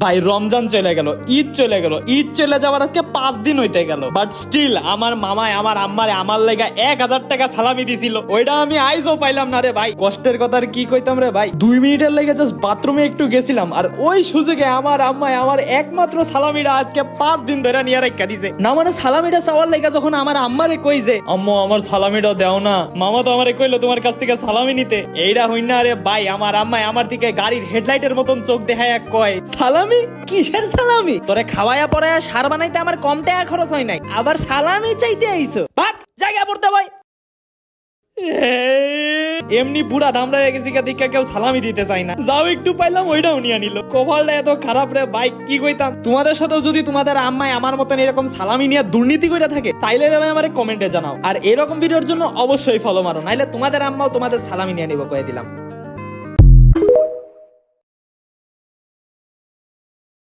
ভাই রমজান চলে গেল, ঈদ চলে গেল, ঈদ চলে যাওয়ার আজকে 5 দিন হইতে গেল, বাট স্টিল আমার মামায় আমার আম্মারে আমার লেগা 1000 টাকা সালামি দিছিল। ওইটা আমি আইজও পাইলাম না রে ভাই। কষ্টের কথা আর কি কইতাম রে ভাই। 2 মিনিটের লেগে জাস্ট বাথরুমে একটু গেছিলাম, আর ওই সুযোগে আমার আম্মায় আমার একমাত্র সালামিটা আজকে 5 দিন ধরে নিয়ে রেখা দিছে। না মানে সালামিটা চাওয়ার লেগে যখন আমার আম্মারে কই যে আম্মু আমার সালামিটা দাও না, মামা তো আমারে কইলো তোমার কাছ থেকে সালামি নিতে। এইটা হই না রে ভাই, আমার আম্মায় আমার দিকে গাড়ির হেডলাইটের মতন চোখ দেখায় কয় সালামি কিসের সালামি? তোরে খাওয়ায়া পড়ায়া সার বানাইতে আমার কম টাকা খরচ হয় নাই, আবার সালামি চাইতে আইছো? ভাগ জায়গা পড়তে ভাই। এমনি বুড়া দামড়া হয়ে গেছি দেখা কেউ সালামি দিতে চাই না, যাও একটু পাইলাম ওইটাও নিয়ে নিল। কপালটা এত খারাপ রে ভাই, কি কইতাম। তোমাদের সাথেও যদি তোমাদের আম্মাই আমার মতন এরকম সালামি নিয়ে দুর্নীতি করে থাকে তাইলে আমার কমেন্টে জানাও, আর এরকম ভিডিওর জন্য অবশ্যই ফলো মারো, নাইলে তোমাদের আম্মাও তোমাদের সালামি নিয়ে নিব কয়ে দিলাম।